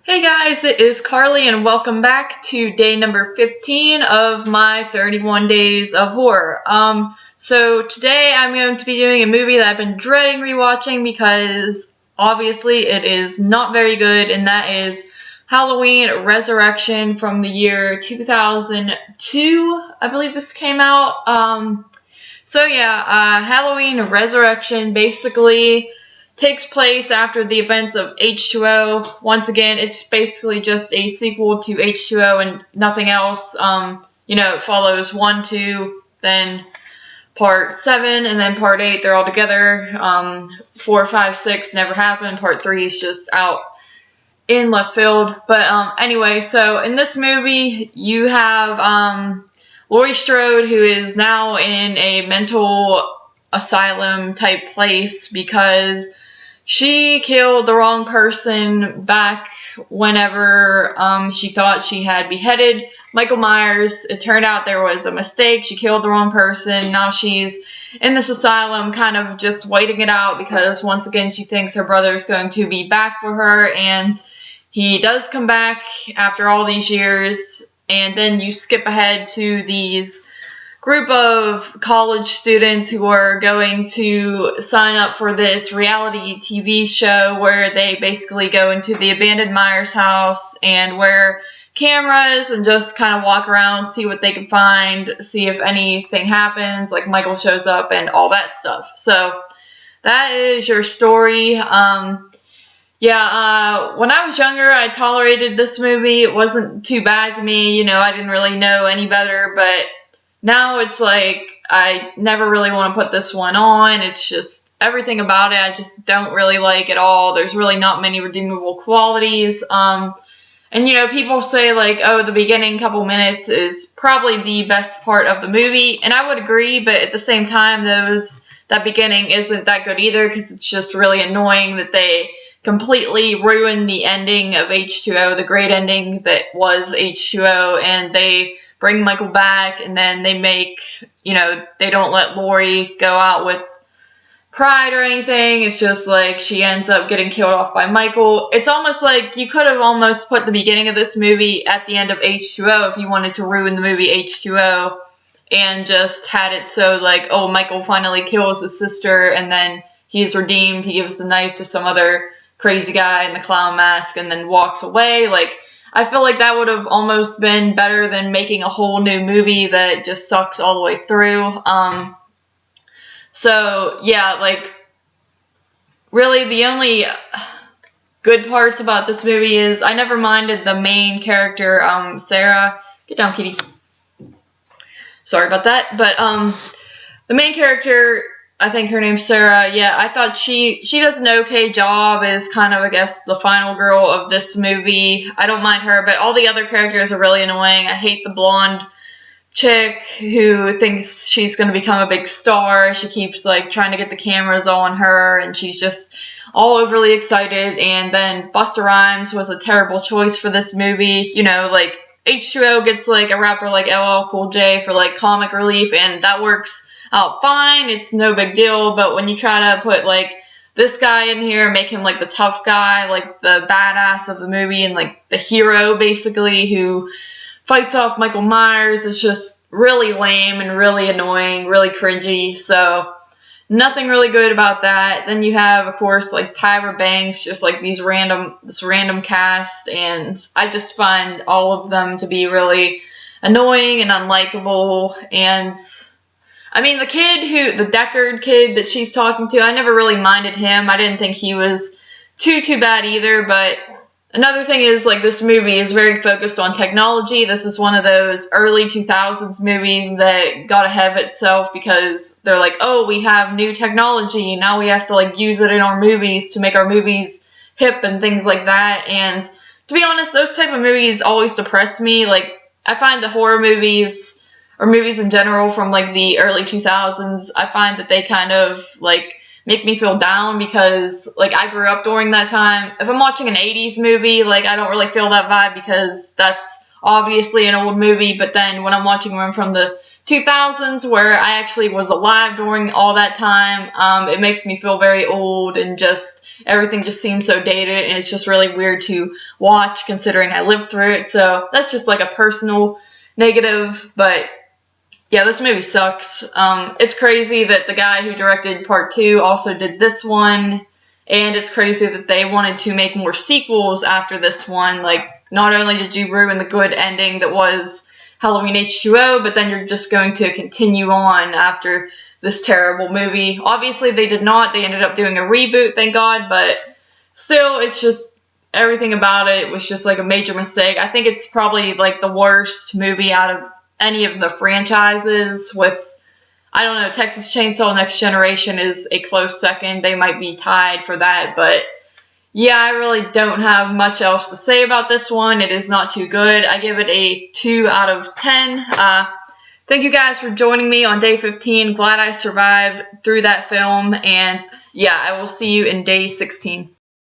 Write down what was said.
Hey guys, it is Carly and welcome back to day number 15 of my 31 days of horror. So today I'm going to be doing a movie that I've been dreading rewatching because obviously it is not very good, and that is Halloween Resurrection from the year 2002, I believe this came out. Halloween Resurrection basically takes place after the events of H2O. Once again, it's basically just a sequel to H2O and nothing else. It follows 1, 2, then part 7, and then part 8, they're all together. 4, 5, 6 never happened. Part 3 is just out in left field. But anyway, so in this movie, you have Laurie Strode, who is now in a mental asylum type place because she killed the wrong person back whenever she thought she had beheaded Michael Myers. It turned out there was a mistake. She killed the wrong person. Now she's in this asylum kind of just waiting it out because once again she thinks her brother's going to be back for her, and he does come back after all these years. And then you skip ahead to these group of college students who are going to sign up for this reality TV show where they basically go into the abandoned Myers house and wear cameras and just kind of walk around, see what they can find, see if anything happens, like Michael shows up and all that stuff. So that is your story. When I was younger, I tolerated this movie. It wasn't too bad to me. I didn't really know any better, but now it's like I never really want to put this one on. It's just everything about it I just don't really like at all. There's really not many redeemable qualities. People say like, oh, the beginning couple minutes is probably the best part of the movie, and I would agree, but at the same time, that beginning isn't that good either because it's just really annoying that they completely ruin the ending of H2O, the great ending that was H2O, and they bring Michael back, and then they they don't let Laurie go out with pride or anything. It's just like she ends up getting killed off by Michael. It's almost like you could have almost put the beginning of this movie at the end of H2O if you wanted to ruin the movie H2O and just had it so like, oh, Michael finally kills his sister and then he's redeemed. He gives the knife to some other crazy guy in the clown mask and then walks away. Like, I feel like that would have almost been better than making a whole new movie that just sucks all the way through. Really the only good parts about this movie is I never minded the main character, Sarah. Get down, kitty. Sorry about that. But the main character, I think her name's Sarah. Yeah, I thought she does an okay job as kind of, I guess, the final girl of this movie. I don't mind her, but all the other characters are really annoying. I hate the blonde chick who thinks she's going to become a big star. She keeps, like, trying to get the cameras on her, and she's just all overly excited. And then Busta Rhymes was a terrible choice for this movie. H2O gets, like, a rapper like LL Cool J for, like, comic relief, and that works out fine, it's no big deal, but when you try to put like this guy in here, make him like the tough guy, like the badass of the movie and like the hero basically who fights off Michael Myers, it's just really lame and really annoying, really cringy. So nothing really good about that. Then you have, of course, like Tyra Banks, just like this random cast, and I just find all of them to be really annoying and unlikable. And I mean, the Deckard kid that she's talking to, I never really minded him. I didn't think he was too bad either, but another thing is, like, this movie is very focused on technology. This is one of those early 2000s movies that got ahead of itself because they're like, oh, we have new technology, now we have to, like, use it in our movies to make our movies hip and things like that. And to be honest, those type of movies always depress me. Like, I find the horror movies or movies in general from like the early 2000s, I find that they kind of like make me feel down because like I grew up during that time. If I'm watching an 80s movie, like I don't really feel that vibe because that's obviously an old movie, but then when I'm watching one from the 2000s where I actually was alive during all that time, it makes me feel very old and just everything just seems so dated, and it's just really weird to watch considering I lived through it. So that's just like a personal negative, but yeah, this movie sucks. It's crazy that the guy who directed part 2 also did this one, and it's crazy that they wanted to make more sequels after this one. Like, not only did you ruin the good ending that was Halloween H2O, but then you're just going to continue on after this terrible movie. Obviously, they did not. They ended up doing a reboot, thank God, but still, it's just, everything about it was just like a major mistake. I think it's probably like the worst movie out of any of the franchises, with, I don't know, Texas Chainsaw Next Generation is a close second. They might be tied for that, but yeah, I really don't have much else to say about this one. It is not too good. I give it a 2 out of 10. Thank you guys for joining me on day 15. Glad I survived through that film, and yeah, I will see you in day 16.